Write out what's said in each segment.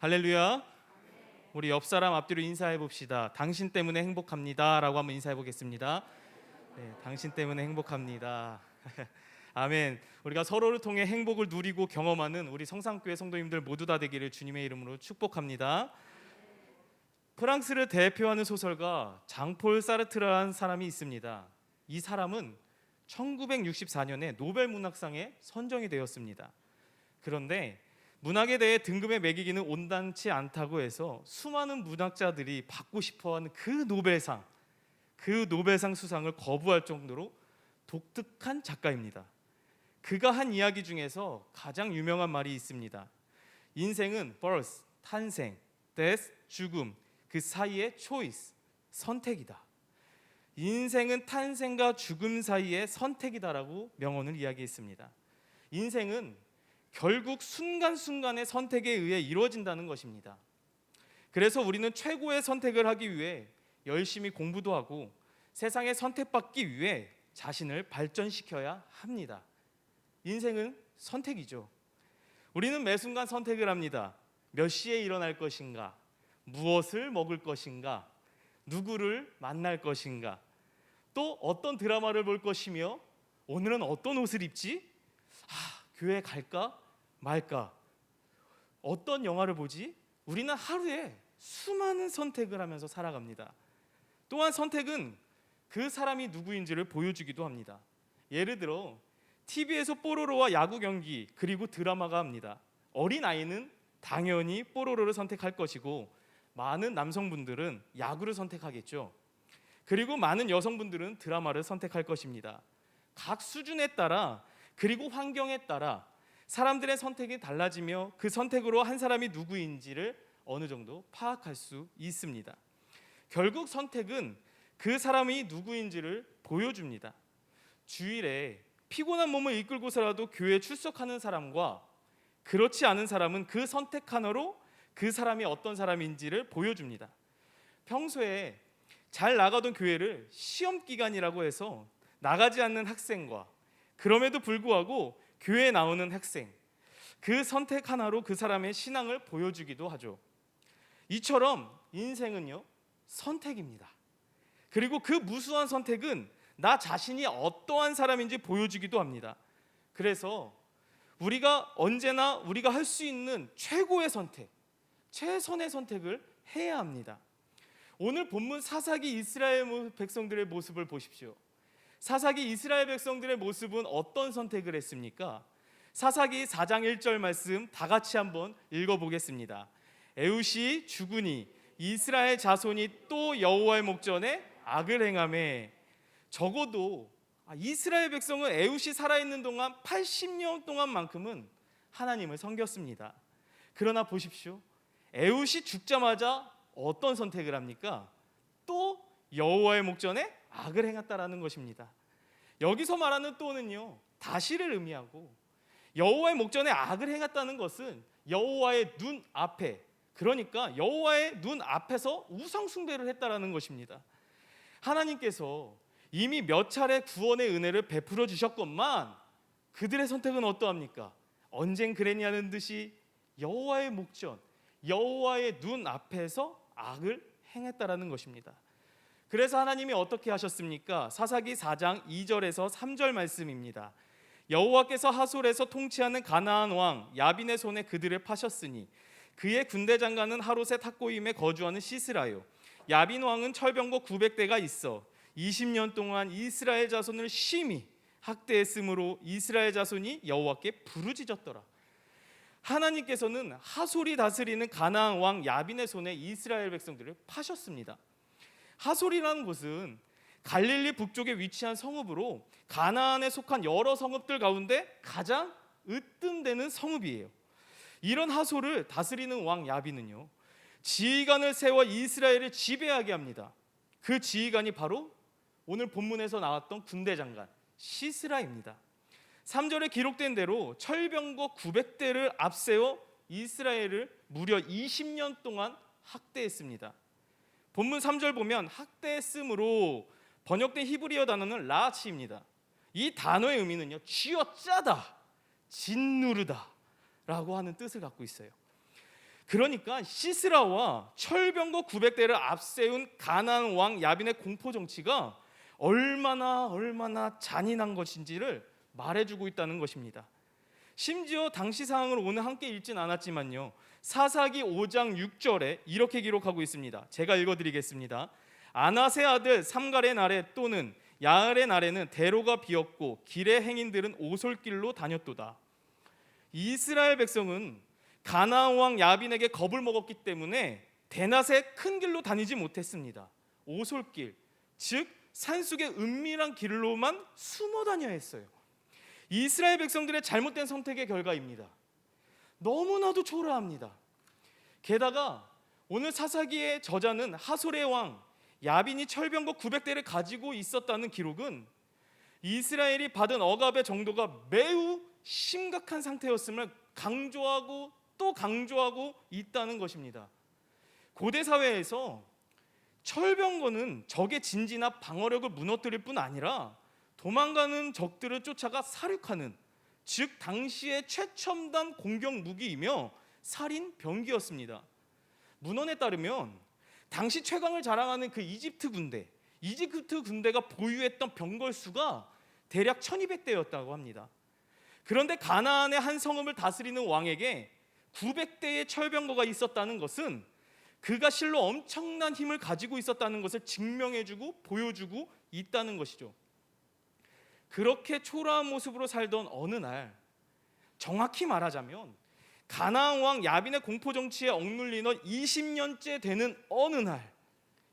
할렐루야. 우리 옆 사람 앞뒤로 인사해 봅시다. 당신 때문에 행복합니다라고 한번 인사해 보겠습니다. 네, 당신 때문에 행복합니다. 아멘. 우리가 서로를 통해 행복을 누리고 경험하는 우리 성산교회 성도님들 모두 다 되기를 주님의 이름으로 축복합니다. 프랑스를 대표하는 소설가 장폴 사르트라는 사람이 있습니다. 이 사람은 1964년에 노벨 문학상에 선정이 되었습니다. 그런데 문학에 대해 등급에 매기기는 온당치 않다고 해서 수많은 문학자들이 받고 싶어하는 그 노벨상 수상을 거부할 정도로 독특한 작가입니다. 그가 한 이야기 중에서 가장 유명한 말이 있습니다. 인생은 birth, 탄생, death, 죽음, 그 사이의 choice, 선택이다. 인생은 탄생과 죽음 사이의 선택이다라고 명언을 이야기했습니다. 인생은 결국 순간순간의 선택에 의해 이루어진다는 것입니다. 그래서 우리는 최고의 선택을 하기 위해 열심히 공부도 하고 세상에 선택받기 위해 자신을 발전시켜야 합니다. 인생은 선택이죠. 우리는 매 순간 선택을 합니다. 몇 시에 일어날 것인가, 무엇을 먹을 것인가, 누구를 만날 것인가, 또 어떤 드라마를 볼 것이며 오늘은 어떤 옷을 입지? 교회 갈까 말까? 어떤 영화를 보지? 우리는 하루에 수많은 선택을 하면서 살아갑니다. 또한 선택은 그 사람이 누구인지를 보여주기도 합니다. 예를 들어 TV에서 뽀로로와 야구 경기 그리고 드라마가 합니다. 어린아이는 당연히 뽀로로를 선택할 것이고 많은 남성분들은 야구를 선택하겠죠. 그리고 많은 여성분들은 드라마를 선택할 것입니다. 각 수준에 따라 그리고 환경에 따라 사람들의 선택이 달라지며 그 선택으로 한 사람이 누구인지를 어느 정도 파악할 수 있습니다. 결국 선택은 그 사람이 누구인지를 보여줍니다. 주일에 피곤한 몸을 이끌고서라도 교회에 출석하는 사람과 그렇지 않은 사람은 그 선택 하나로 그 사람이 어떤 사람인지를 보여줍니다. 평소에 잘 나가던 교회를 시험 기간이라고 해서 나가지 않는 학생과 그럼에도 불구하고 교회에 나오는 학생, 그 선택 하나로 그 사람의 신앙을 보여주기도 하죠. 이처럼 인생은요, 선택입니다. 그리고 그 무수한 선택은 나 자신이 어떠한 사람인지 보여주기도 합니다. 그래서 우리가 언제나 우리가 할 수 있는 최고의 선택, 최선의 선택을 해야 합니다. 오늘 본문 사사기 이스라엘 백성들의 모습을 보십시오. 사사기 이스라엘 백성들의 모습은 어떤 선택을 했습니까? 사사기 4장 1절 말씀 다 같이 한번 읽어보겠습니다. 에웃이 죽으니 이스라엘 자손이 또 여호와의 목전에 악을 행하매. 적어도 이스라엘 백성은 에웃이 살아있는 동안 80년 동안만큼은 하나님을 섬겼습니다. 그러나 보십시오. 에웃이 죽자마자 어떤 선택을 합니까? 또 여호와의 목전에 악을 행했다라는 것입니다. 여기서 말하는 또는요, 다시를 의미하고 여호와의 목전에 악을 행했다는 것은 여호와의 눈 앞에, 그러니까 여호와의 눈 앞에서 우상 숭배를 했다라는 것입니다. 하나님께서 이미 몇 차례 구원의 은혜를 베풀어 주셨건만 그들의 선택은 어떠합니까? 언젠 그랬냐는 듯이 여호와의 목전, 여호와의 눈 앞에서 악을 행했다라는 것입니다. 그래서 하나님이 어떻게 하셨습니까? 사사기 4장 2절에서 3절 말씀입니다. 여호와께서 하솔에서 통치하는 가나안 왕 야빈의 손에 그들을 파셨으니 그의 군대 장관은 하롯의 탁고임에 거주하는 시스라요. 야빈 왕은 철병거 900대가 있어 20년 동안 이스라엘 자손을 심히 학대했으므로 이스라엘 자손이 여호와께 부르짖었더라. 하나님께서는 하솔이 다스리는 가나안 왕 야빈의 손에 이스라엘 백성들을 파셨습니다. 하솔이라는 곳은 갈릴리 북쪽에 위치한 성읍으로 가나안에 속한 여러 성읍들 가운데 가장 으뜸되는 성읍이에요. 이런 하솔을 다스리는 왕 야빈은요, 지휘관을 세워 이스라엘을 지배하게 합니다. 그 지휘관이 바로 오늘 본문에서 나왔던 군대 장관 시스라입니다. 3절에 기록된 대로 철병거 900대를 앞세워 이스라엘을 무려 20년 동안 학대했습니다. 본문 3절 보면 학대했으므로 번역된 히브리어 단어는 라치입니다. 이 단어의 의미는요, 쥐어짜다, 짓누르다 라고 하는 뜻을 갖고 있어요. 그러니까 시스라와 철병거 900대를 앞세운 가나안 왕 야빈의 공포 정치가 얼마나 잔인한 것인지를 말해주고 있다는 것입니다. 심지어 당시 상황을 오늘 함께 읽진 않았지만요, 사사기 5장 6절에 이렇게 기록하고 있습니다. 제가 읽어드리겠습니다. 아낫의 아들 삼갈의 날에 또는 야알의 날에는 대로가 비었고 길의 행인들은 오솔길로 다녔도다. 이스라엘 백성은 가나안 왕 야빈에게 겁을 먹었기 때문에 대낮에 큰 길로 다니지 못했습니다. 오솔길, 즉 산속의 은밀한 길로만 숨어 다녀야 했어요. 이스라엘 백성들의 잘못된 선택의 결과입니다. 너무나도 초라합니다. 게다가 오늘 사사기의 저자는 하솔의 왕 야빈이 철병거 900대를 가지고 있었다는 기록은 이스라엘이 받은 억압의 정도가 매우 심각한 상태였음을 강조하고 또 강조하고 있다는 것입니다. 고대 사회에서 철병거는 적의 진지나 방어력을 무너뜨릴 뿐 아니라 도망가는 적들을 쫓아가 사륙하는, 즉 당시의 최첨단 공격 무기이며 살인 병기였습니다. 문헌에 따르면 당시 최강을 자랑하는 그 이집트 군대가 보유했던 병거 수가 대략 1200대였다고 합니다. 그런데 가나안의 한 성읍을 다스리는 왕에게 900대의 철병거가 있었다는 것은 그가 실로 엄청난 힘을 가지고 있었다는 것을 증명해주고 보여주고 있다는 것이죠. 그렇게 초라한 모습으로 살던 어느 날, 정확히 말하자면 가나안 왕 야빈의 공포 정치에 억눌린 20년째 되는 어느 날,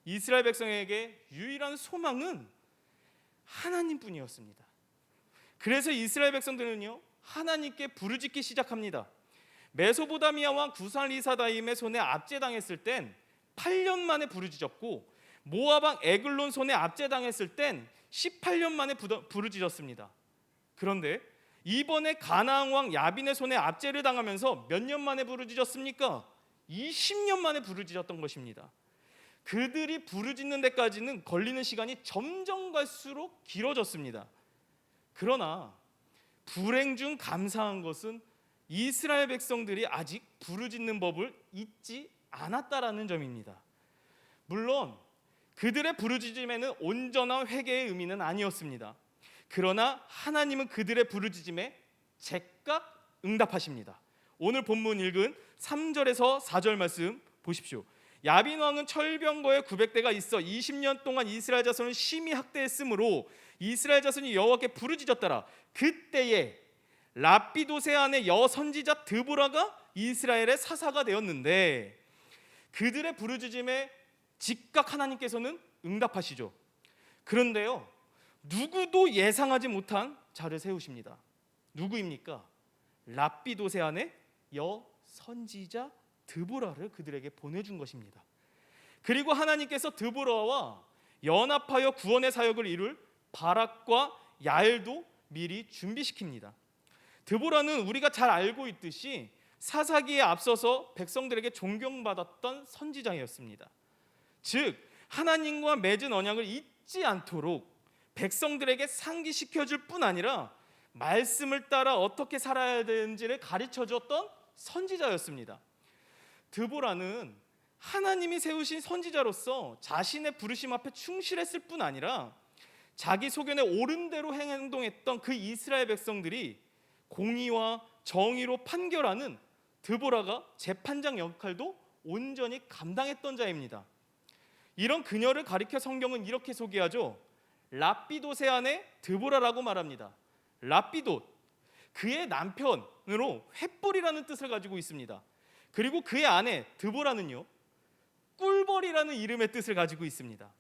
이스라엘 백성에게 유일한 소망은 하나님뿐이었습니다. 그래서 이스라엘 백성들은요, 하나님께 부르짖기 시작합니다. 메소보다미아 왕 구살리사다임의 손에 압제당했을 땐 8년 만에 부르짖었고, 모압 왕 에글론 손에 압제당했을 땐 18년 만에 부르짖었습니다. 그런데 이번에 가나안 왕 야빈의 손에 압제를 당하면서 몇 년 만에 부르짖었습니까? 20년 만에 부르짖었던 것입니다. 그들이 부르짖는 데까지는 걸리는 시간이 점점 갈수록 길어졌습니다. 그러나 불행 중 감사한 것은 이스라엘 백성들이 아직 부르짖는 법을 잊지 않았다라는 점입니다. 물론 그들의 부르짖음에는 온전한 회개의 의미는 아니었습니다. 그러나 하나님은 그들의 부르짖음에 즉각 응답하십니다. 오늘 본문 읽은 3절에서 4절 말씀 보십시오. 야빈 왕은 철병거에 900대가 있어 20년 동안 이스라엘 자손을 심히 학대했으므로 이스라엘 자손이 여호와께 부르짖었더라. 그때에 라피도세 안의 여선지자 드보라가 이스라엘의 사사가 되었는데, 그들의 부르짖음에 즉각 하나님께서는 응답하시죠. 그런데요, 누구도 예상하지 못한 자를 세우십니다. 누구입니까? 라피도세 안의 여선지자 드보라를 그들에게 보내준 것입니다. 그리고 하나님께서 드보라와 연합하여 구원의 사역을 이룰 바락과 야엘도 미리 준비시킵니다. 드보라는 우리가 잘 알고 있듯이 사사기에 앞서서 백성들에게 존경받았던 선지자였습니다. 즉 하나님과 맺은 언약을 잊지 않도록 백성들에게 상기시켜줄 뿐 아니라 말씀을 따라 어떻게 살아야 되는지를 가르쳐줬던 선지자였습니다. 드보라는 하나님이 세우신 선지자로서 자신의 부르심 앞에 충실했을 뿐 아니라 자기 소견에 옳은 대로 행동했던 그 이스라엘 백성들이 공의와 정의로 판결하는 드보라가 재판장 역할도 온전히 감당했던 자입니다. 이런 그녀를 가리켜 성경은 이렇게 소개하죠. 라피도세 안에 드보라라고 말합니다. 라피도, 그의 남편으로 횃불이라는 뜻을 가지고 있습니다. 그리고 그의 아내 드보라는요, 꿀벌이라는 이름의 뜻을 가지고 있습니다.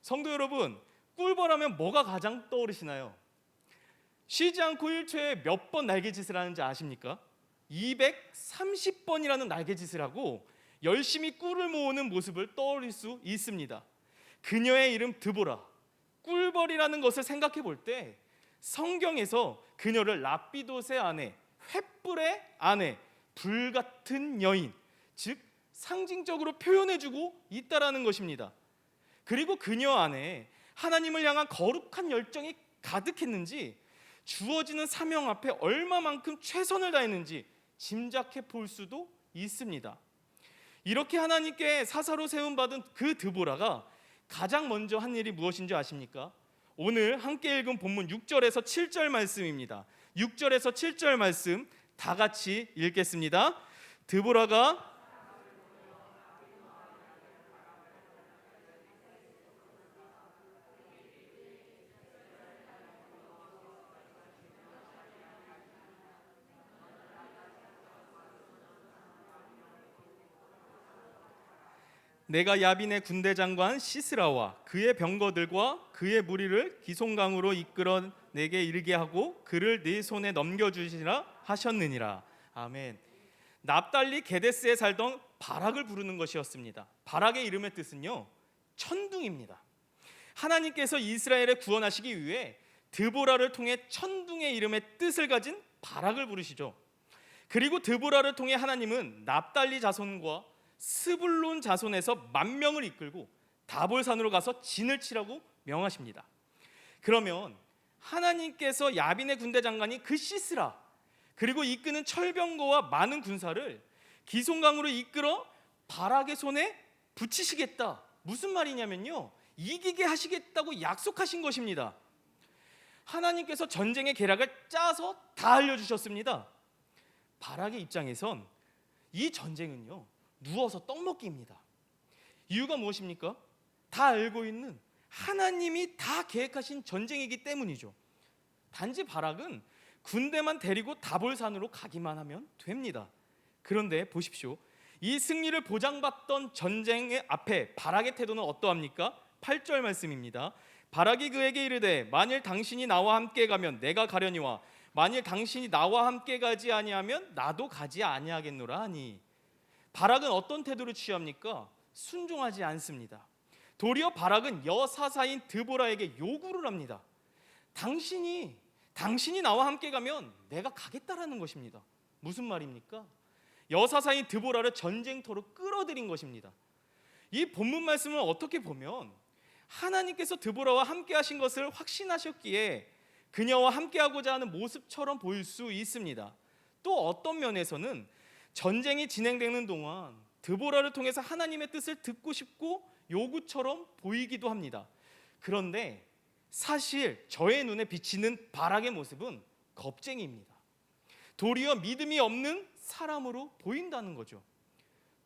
성도 여러분, 꿀벌하면 뭐가 가장 떠오르시나요? 쉬지 않고 일초에 몇 번 날개짓을 하는지 아십니까? 230번이라는 날개짓을 하고 열심히 꿀을 모으는 모습을 떠올릴 수 있습니다. 그녀의 이름 드보라, 꿀벌이라는 것을 생각해 볼 때 성경에서 그녀를 라피도세 아내, 횃불의 아내, 불같은 여인, 즉 상징적으로 표현해주고 있다라는 것입니다. 그리고 그녀 안에 하나님을 향한 거룩한 열정이 가득했는지 주어지는 사명 앞에 얼마만큼 최선을 다했는지 짐작해 볼 수도 있습니다. 이렇게 하나님께 사사로 세움받은 그 드보라가 가장 먼저 한 일이 무엇인지 아십니까? 오늘 함께 읽은 본문 6절에서 7절 말씀입니다. 6절에서 7절 말씀 다 같이 읽겠습니다. 드보라가 내가 야빈의 군대 장관 시스라와 그의 병거들과 그의 무리를 기송강으로 이끌어 내게 이르게 하고 그를 네 손에 넘겨주시라 하셨느니라. 아멘. 납달리 게데스에 살던 바락을 부르는 것이었습니다. 바락의 이름의 뜻은요, 천둥입니다. 하나님께서 이스라엘을 구원하시기 위해 드보라를 통해 천둥의 이름의 뜻을 가진 바락을 부르시죠. 그리고 드보라를 통해 하나님은 납달리 자손과 스불론 자손에서 10,000명을 이끌고 다볼산으로 가서 진을 치라고 명하십니다. 그러면 하나님께서 야빈의 군대 장관이 그 시스라 그리고 이끄는 철병거와 많은 군사를 기송강으로 이끌어 바락의 손에 붙이시겠다. 무슨 말이냐면요, 이기게 하시겠다고 약속하신 것입니다. 하나님께서 전쟁의 계략을 짜서 다 알려주셨습니다. 바락의 입장에선 이 전쟁은요, 누워서 떡 먹기입니다. 이유가 무엇입니까? 다 알고 있는 하나님이 다 계획하신 전쟁이기 때문이죠. 단지 바락은 군대만 데리고 다볼산으로 가기만 하면 됩니다. 그런데 보십시오, 이 승리를 보장받던 전쟁의 앞에 바락의 태도는 어떠합니까? 8절 말씀입니다. 바락이 그에게 이르되 만일 당신이 나와 함께 가면 내가 가려니와 만일 당신이 나와 함께 가지 아니하면 나도 가지 아니하겠노라 하니. 바락은 어떤 태도를 취합니까? 순종하지 않습니다. 도리어 바락은 여사사인 드보라에게 요구를 합니다. 당신이 나와 함께 가면 내가 가겠다라는 것입니다. 무슨 말입니까? 여사사인 드보라를 전쟁터로 끌어들인 것입니다. 이 본문 말씀을 어떻게 보면 하나님께서 드보라와 함께 하신 것을 확신하셨기에 그녀와 함께하고자 하는 모습처럼 보일 수 있습니다. 또 어떤 면에서는 전쟁이 진행되는 동안 드보라를 통해서 하나님의 뜻을 듣고 싶고 요구처럼 보이기도 합니다. 그런데 사실 저의 눈에 비치는 바락의 모습은 겁쟁이입니다. 도리어 믿음이 없는 사람으로 보인다는 거죠.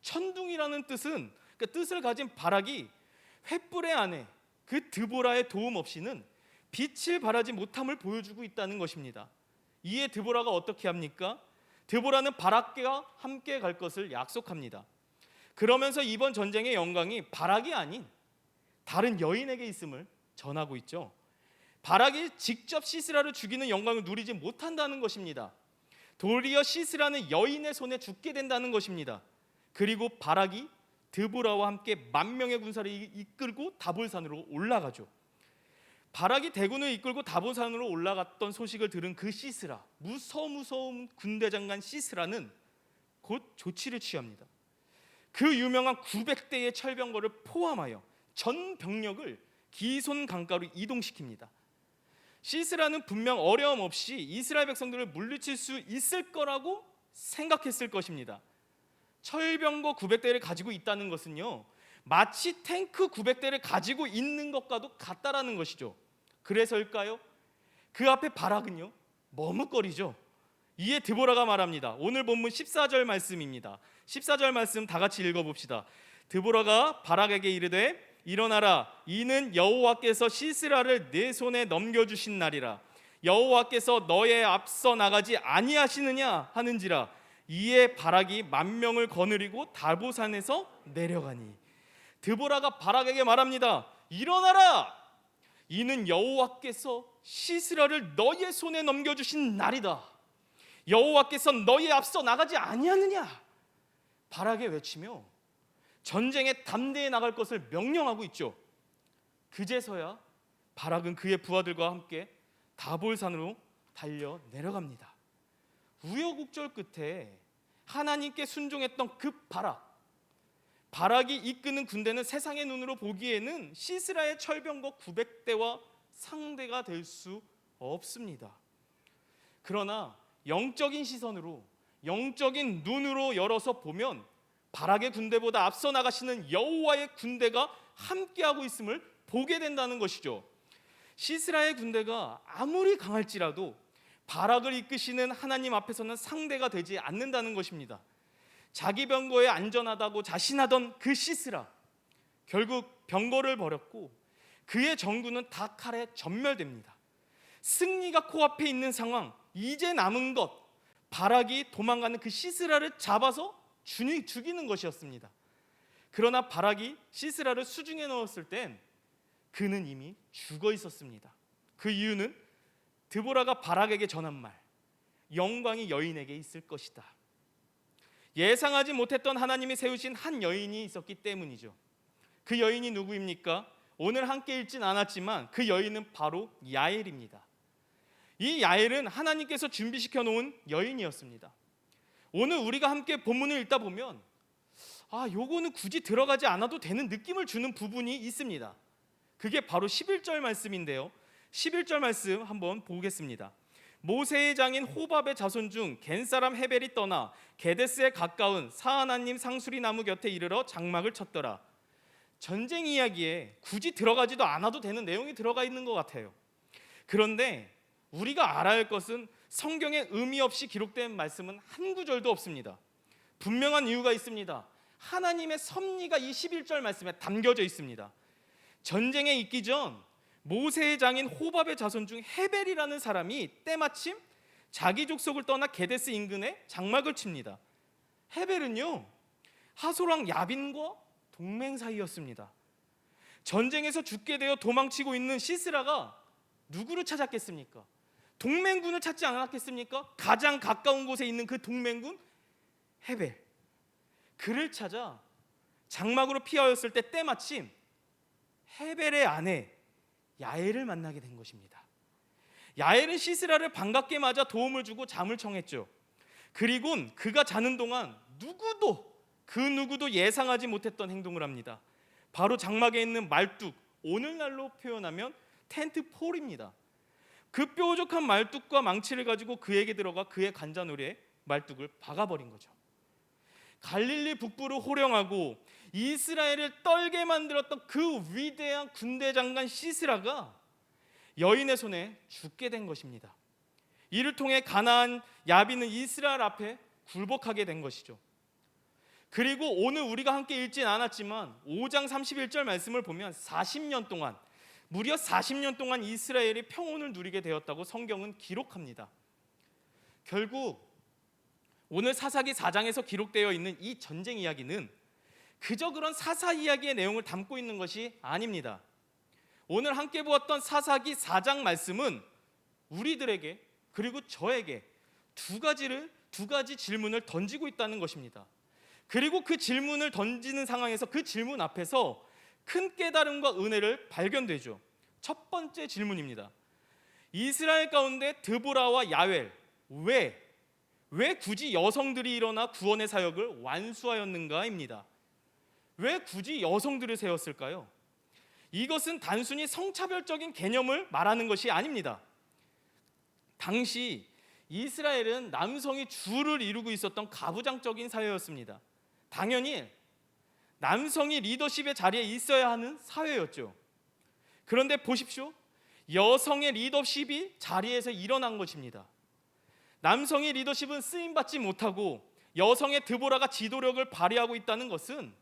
천둥이라는 뜻은, 뜻을 가진 바락이 횃불의 안에 그 드보라의 도움 없이는 빛을 발하지 못함을 보여주고 있다는 것입니다. 이에 드보라가 어떻게 합니까? 드보라는 바락과 함께 갈 것을 약속합니다. 그러면서 이번 전쟁의 영광이 바락이 아닌 다른 여인에게 있음을 전하고 있죠. 바락이 직접 시스라를 죽이는 영광을 누리지 못한다는 것입니다. 도리어 시스라는 여인의 손에 죽게 된다는 것입니다. 그리고 바락이 드보라와 함께 10,000명의 군사를 이끌고 다볼산으로 올라가죠. 바락이 대군을 이끌고 다볼산으로 올라갔던 소식을 들은 그 시스라, 무서운 군대 장관 시스라는 곧 조치를 취합니다. 그 유명한 900대의 철병거를 포함하여 전 병력을 기손 강가로 이동시킵니다. 시스라는 분명 어려움 없이 이스라엘 백성들을 물리칠 수 있을 거라고 생각했을 것입니다. 철병거 900대를 가지고 있다는 것은요, 마치 탱크 900대를 가지고 있는 것과도 같다라는 것이죠. 그래서일까요? 그 앞에 바락은요, 머뭇거리죠. 이에 드보라가 말합니다. 오늘 본문 14절 말씀입니다. 14절 말씀 다 같이 읽어봅시다. 드보라가 바락에게 이르되 일어나라, 이는 여호와께서 시스라를 내 손에 넘겨주신 날이라. 여호와께서 너의 앞서 나가지 아니하시느냐 하는지라. 이에 바락이 10,000명을 거느리고 다볼산에서 내려가니. 드보라가 바락에게 말합니다. 일어나라, 이는 여호와께서 시스라를 너의 손에 넘겨주신 날이다. 여호와께서 너의 앞서 나가지 아니하느냐. 바락에 외치며 전쟁에 담대히 나갈 것을 명령하고 있죠. 그제서야 바락은 그의 부하들과 함께 다볼산으로 달려 내려갑니다. 우여곡절 끝에 하나님께 순종했던 그 바락이 이끄는 군대는 세상의 눈으로 보기에는 시스라의 철병거 900대와 상대가 될 수 없습니다. 그러나 영적인 시선으로, 영적인 눈으로 열어서 보면 바락의 군대보다 앞서 나가시는 여호와의 군대가 함께하고 있음을 보게 된다는 것이죠. 시스라의 군대가 아무리 강할지라도 바락을 이끄시는 하나님 앞에서는 상대가 되지 않는다는 것입니다. 자기 병거에 안전하다고 자신하던 그 시스라, 결국 병거를 버렸고 그의 전군은 다 칼에 전멸됩니다. 승리가 코앞에 있는 상황, 이제 남은 것, 바락이 도망가는 그 시스라를 잡아서 죽이는 것이었습니다. 그러나 바락이 시스라를 수중에 넣었을 땐 그는 이미 죽어 있었습니다. 그 이유는 드보라가 바락에게 전한 말, 영광이 여인에게 있을 것이다. 예상하지 못했던 하나님이 세우신 한 여인이 있었기 때문이죠. 그 여인이 누구입니까? 오늘 함께 읽진 않았지만 그 여인은 바로 야엘입니다. 이 야엘은 하나님께서 준비시켜 놓은 여인이었습니다. 오늘 우리가 함께 본문을 읽다 보면 요거는 굳이 들어가지 않아도 되는 느낌을 주는 부분이 있습니다. 그게 바로 11절 말씀인데요. 11절 말씀 한번 보겠습니다. 모세의 장인 호밥의 자손 중 겐사람 헤벨이 떠나 게데스에 가까운 사하나님 상수리 나무 곁에 이르러 장막을 쳤더라. 전쟁 이야기에 굳이 들어가지도 않아도 되는 내용이 들어가 있는 것 같아요. 그런데 우리가 알아야 할 것은 성경에 의미 없이 기록된 말씀은 한 구절도 없습니다. 분명한 이유가 있습니다. 하나님의 섭리가 이 11절 말씀에 담겨져 있습니다. 전쟁에 있기 전 모세의 장인 호밥의 자손 중 헤벨이라는 사람이 때마침 자기 족속을 떠나 게데스 인근에 장막을 칩니다. 헤벨은요, 하솔왕 야빈과 동맹 사이였습니다. 전쟁에서 죽게 되어 도망치고 있는 시스라가 누구를 찾았겠습니까? 동맹군을 찾지 않았겠습니까? 가장 가까운 곳에 있는 그 동맹군 헤벨, 그를 찾아 장막으로 피하였을 때 때마침 헤벨의 아내 야엘을 만나게 된 것입니다. 야엘은 시스라를 반갑게 맞아 도움을 주고 잠을 청했죠. 그리곤 그가 자는 동안 그 누구도 예상하지 못했던 행동을 합니다. 바로 장막에 있는 말뚝, 오늘날로 표현하면 텐트 폴입니다. 그 뾰족한 말뚝과 망치를 가지고 그에게 들어가 그의 관자놀이에 말뚝을 박아버린 거죠. 갈릴리 북부를 호령하고 이스라엘을 떨게 만들었던 그 위대한 군대 장관 시스라가 여인의 손에 죽게 된 것입니다. 이를 통해 가나안 야빈은 이스라엘 앞에 굴복하게 된 것이죠. 그리고 오늘 우리가 함께 읽진 않았지만 5장 31절 말씀을 보면 40년 동안, 무려 40년 동안 이스라엘이 평온을 누리게 되었다고 성경은 기록합니다. 결국 오늘 사사기 4장에서 기록되어 있는 이 전쟁 이야기는 그저 그런 사사 이야기의 내용을 담고 있는 것이 아닙니다. 오늘 함께 보았던 사사기 4장 말씀은 우리들에게, 그리고 저에게 두 가지 질문을 던지고 있다는 것입니다. 그리고 그 질문을 던지는 상황에서 그 질문 앞에서 큰 깨달음과 은혜를 발견되죠. 첫 번째 질문입니다. 이스라엘 가운데 드보라와 야웰, 왜 굳이 여성들이 일어나 구원의 사역을 완수하였는가입니다. 왜 굳이 여성들을 세웠을까요? 이것은 단순히 성차별적인 개념을 말하는 것이 아닙니다. 당시 이스라엘은 남성이 주를 이루고 있었던 가부장적인 사회였습니다. 당연히 남성이 리더십의 자리에 있어야 하는 사회였죠. 그런데 보십시오. 여성의 리더십이 자리에서 일어난 것입니다. 남성의 리더십은 쓰임받지 못하고 여성의 드보라가 지도력을 발휘하고 있다는 것은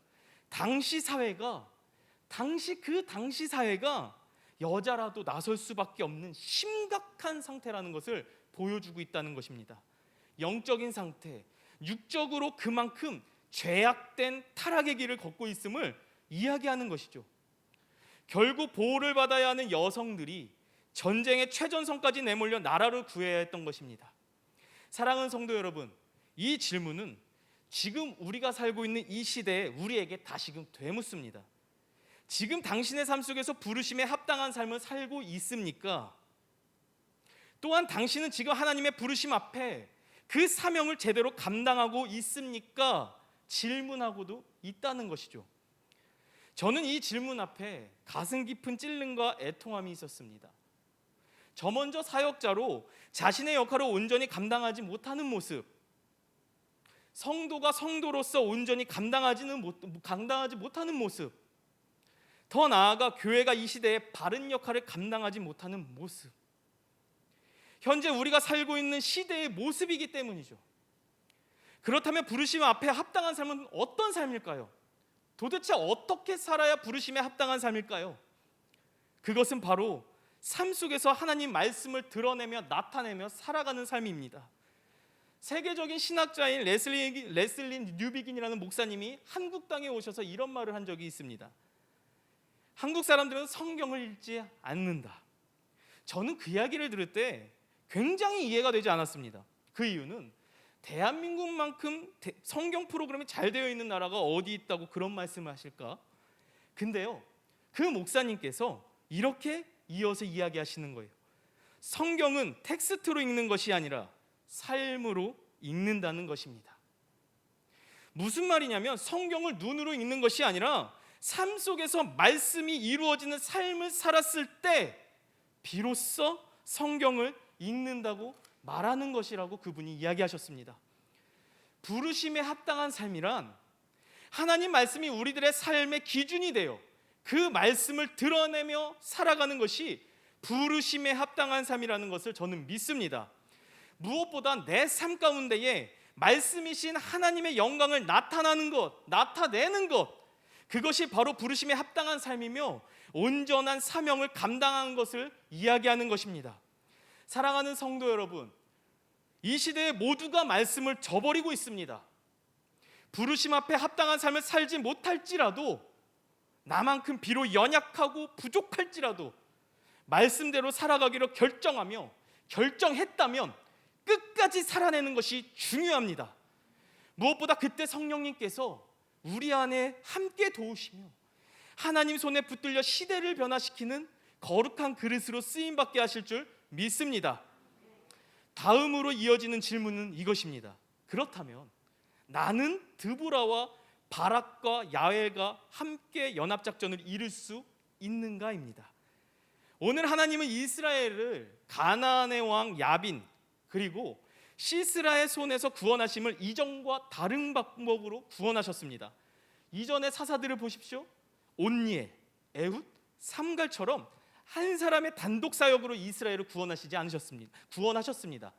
당시 사회가 여자라도 나설 수밖에 없는 심각한 상태라는 것을 보여주고 있다는 것입니다. 영적인 상태, 육적으로 그만큼 죄악된 타락의 길을 걷고 있음을 이야기하는 것이죠. 결국 보호를 받아야 하는 여성들이 전쟁의 최전선까지 내몰려 나라를 구해야 했던 것입니다. 사랑하는 성도 여러분, 이 질문은 지금 우리가 살고 있는 이 시대에 우리에게 다시금 되묻습니다. 지금 당신의 삶 속에서 부르심에 합당한 삶을 살고 있습니까? 또한 당신은 지금 하나님의 부르심 앞에 그 사명을 제대로 감당하고 있습니까? 질문하고도 있다는 것이죠. 저는 이 질문 앞에 가슴 깊은 찔림과 애통함이 있었습니다. 저 먼저 사역자로 자신의 역할을 온전히 감당하지 못하는 모습, 성도가 성도로서 온전히 감당하지 못하는 모습, 더 나아가 교회가 이 시대에 바른 역할을 감당하지 못하는 모습, 현재 우리가 살고 있는 시대의 모습이기 때문이죠. 그렇다면 부르심 앞에 합당한 삶은 어떤 삶일까요? 도대체 어떻게 살아야 부르심에 합당한 삶일까요? 그것은 바로 삶 속에서 하나님 말씀을 드러내며 나타내며 살아가는 삶입니다. 세계적인 신학자인 레슬리 뉴비긴이라는 목사님이 한국 땅에 오셔서 이런 말을 한 적이 있습니다. 한국 사람들은 성경을 읽지 않는다. 저는 그 이야기를 들을 때 굉장히 이해가 되지 않았습니다. 그 이유는 대한민국만큼 성경 프로그램이 잘 되어 있는 나라가 어디 있다고 그런 말씀을 하실까? 근데요, 그 목사님께서 이렇게 이어서 이야기하시는 거예요. 성경은 텍스트로 읽는 것이 아니라 삶으로 읽는다는 것입니다. 무슨 말이냐면 성경을 눈으로 읽는 것이 아니라 삶 속에서 말씀이 이루어지는 삶을 살았을 때 비로소 성경을 읽는다고 말하는 것이라고 그분이 이야기하셨습니다. 부르심에 합당한 삶이란 하나님 말씀이 우리들의 삶의 기준이 되어 그 말씀을 드러내며 살아가는 것이 부르심에 합당한 삶이라는 것을 저는 믿습니다. 무엇보다 내 삶 가운데에 말씀이신 하나님의 영광을 나타내는 것, 그것이 바로 부르심에 합당한 삶이며 온전한 사명을 감당하는 것을 이야기하는 것입니다. 사랑하는 성도 여러분, 이 시대에 모두가 말씀을 저버리고 있습니다. 부르심 앞에 합당한 삶을 살지 못할지라도, 나만큼 비록 연약하고 부족할지라도 말씀대로 살아가기로 결정했다면 끝까지 살아내는 것이 중요합니다. 무엇보다 그때 성령님께서 우리 안에 함께 도우시며 하나님 손에 붙들려 시대를 변화시키는 거룩한 그릇으로 쓰임받게 하실 줄 믿습니다. 다음으로 이어지는 질문은 이것입니다. 그렇다면 나는 드보라와 바락과 야엘과 함께 연합작전을 이룰 수 있는가입니다. 오늘 하나님은 이스라엘을 가나안의 왕 야빈 그리고 시스라의 손에서 구원하심을 이전과 다른 방법으로 구원하셨습니다. 이전의 사사들을 보십시오. 온니엘, 에훗, 삼갈처럼 한 사람의 단독 사역으로 이스라엘을 구원하셨습니다.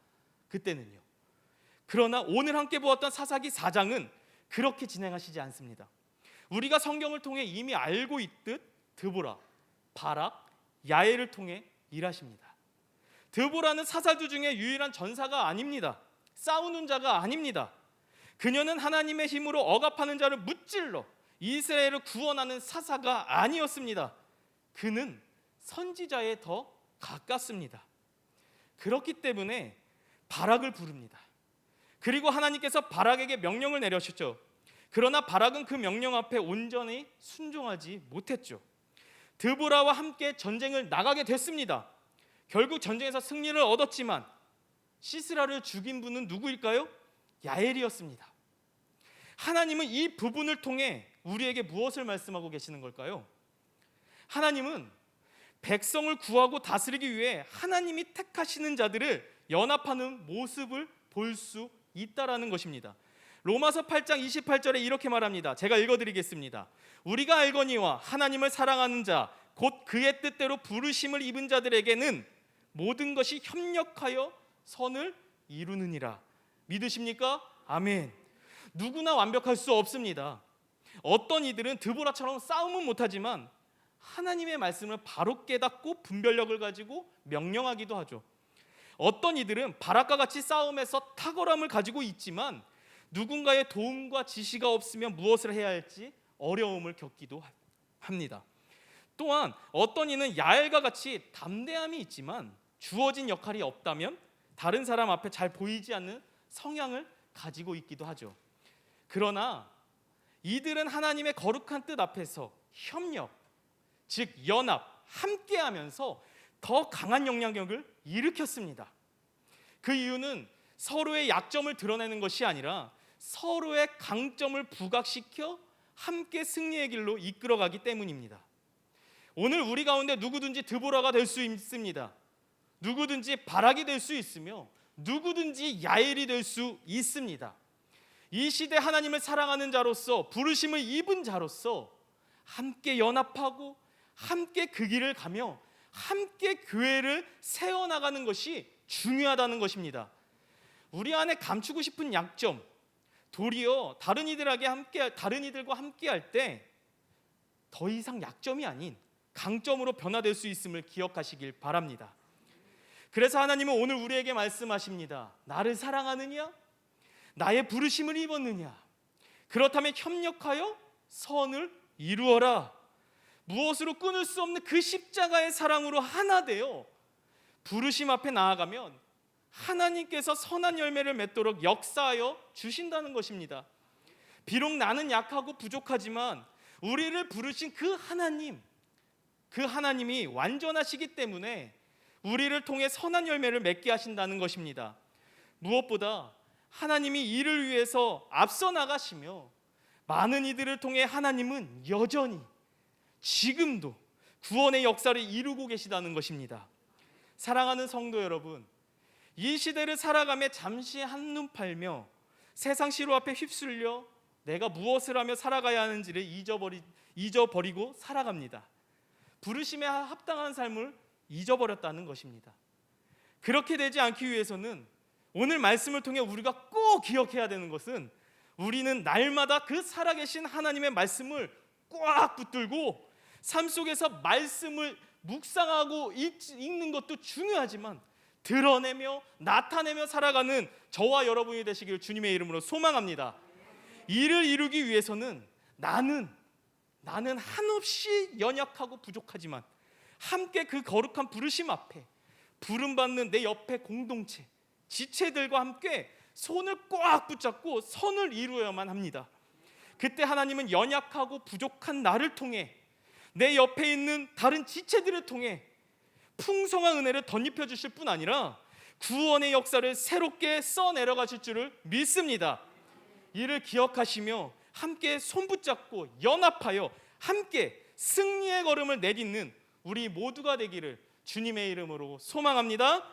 그때는요. 그러나 오늘 함께 보았던 사사기 4장은 그렇게 진행하시지 않습니다. 우리가 성경을 통해 이미 알고 있듯 드보라, 바락, 야엘을 통해 일하십니다. 드보라는 사사들 중에 유일한 전사가 아닙니다. 싸우는 자가 아닙니다. 그녀는 하나님의 힘으로 억압하는 자를 무찔러 이스라엘을 구원하는 사사가 아니었습니다. 그는 선지자에 더 가깝습니다. 그렇기 때문에 바락을 부릅니다. 그리고 하나님께서 바락에게 명령을 내려주셨죠. 그러나 바락은 그 명령 앞에 온전히 순종하지 못했죠. 드보라와 함께 전쟁을 나가게 됐습니다. 결국 전쟁에서 승리를 얻었지만 시스라를 죽인 분은 누구일까요? 야엘이었습니다. 하나님은 이 부분을 통해 우리에게 무엇을 말씀하고 계시는 걸까요? 하나님은 백성을 구하고 다스리기 위해 하나님이 택하시는 자들을 연합하는 모습을 볼 수 있다라는 것입니다. 로마서 8장 28절에 이렇게 말합니다. 제가 읽어드리겠습니다. 우리가 알거니와 하나님을 사랑하는 자 곧 그의 뜻대로 부르심을 입은 자들에게는 모든 것이 협력하여 선을 이루느니라. 믿으십니까? 아멘. 누구나 완벽할 수 없습니다. 어떤 이들은 드보라처럼 싸움은 못하지만 하나님의 말씀을 바로 깨닫고 분별력을 가지고 명령하기도 하죠. 어떤 이들은 바락과 같이 싸움에서 탁월함을 가지고 있지만 누군가의 도움과 지시가 없으면 무엇을 해야 할지 어려움을 겪기도 합니다. 또한 어떤 이는 야엘과 같이 담대함이 있지만 주어진 역할이 없다면 다른 사람 앞에 잘 보이지 않는 성향을 가지고 있기도 하죠. 그러나 이들은 하나님의 거룩한 뜻 앞에서 협력, 즉 연합, 함께하면서 더 강한 영향력을 일으켰습니다. 그 이유는 서로의 약점을 드러내는 것이 아니라 서로의 강점을 부각시켜 함께 승리의 길로 이끌어가기 때문입니다. 오늘 우리 가운데 누구든지 드보라가 될 수 있습니다. 누구든지 바락이 될 수 있으며 누구든지 야엘이 될 수 있습니다. 이 시대 하나님을 사랑하는 자로서, 부르심을 입은 자로서 함께 연합하고 함께 그 길을 가며 함께 교회를 세워나가는 것이 중요하다는 것입니다. 우리 안에 감추고 싶은 약점, 도리어 다른 이들과 함께 할 때 더 이상 약점이 아닌 강점으로 변화될 수 있음을 기억하시길 바랍니다. 그래서 하나님은 오늘 우리에게 말씀하십니다. 나를 사랑하느냐? 나의 부르심을 입었느냐? 그렇다면 협력하여 선을 이루어라. 무엇으로 끊을 수 없는 그 십자가의 사랑으로 하나 되어 부르심 앞에 나아가면 하나님께서 선한 열매를 맺도록 역사하여 주신다는 것입니다. 비록 나는 약하고 부족하지만 우리를 부르신 그 하나님이 완전하시기 때문에 우리를 통해 선한 열매를 맺게 하신다는 것입니다. 무엇보다 하나님이 이를 위해서 앞서 나가시며 많은 이들을 통해 하나님은 여전히 지금도 구원의 역사를 이루고 계시다는 것입니다. 사랑하는 성도 여러분, 이 시대를 살아가며 잠시 한눈 팔며 세상 시로 앞에 휩쓸려 내가 무엇을 하며 살아가야 하는지를 잊어버리고 살아갑니다. 부르심에 합당한 삶을 잊어버렸다는 것입니다. 그렇게 되지 않기 위해서는 오늘 말씀을 통해 우리가 꼭 기억해야 되는 것은 우리는 날마다 그 살아계신 하나님의 말씀을 꽉 붙들고 삶 속에서 말씀을 묵상하고 읽는 것도 중요하지만 드러내며 나타내며 살아가는 저와 여러분이 되시길 주님의 이름으로 소망합니다. 이를 이루기 위해서는 나는 한없이 연약하고 부족하지만 함께 그 거룩한 부르심 앞에 부름받는 내 옆에 공동체, 지체들과 함께 손을 꽉 붙잡고 선을 이루어야만 합니다. 그때 하나님은 연약하고 부족한 나를 통해 내 옆에 있는 다른 지체들을 통해 풍성한 은혜를 덧입혀 주실 뿐 아니라 구원의 역사를 새롭게 써내려 가실 줄을 믿습니다. 이를 기억하시며 함께 손붙잡고 연합하여 함께 승리의 걸음을 내딛는 우리 모두가 되기를 주님의 이름으로 소망합니다.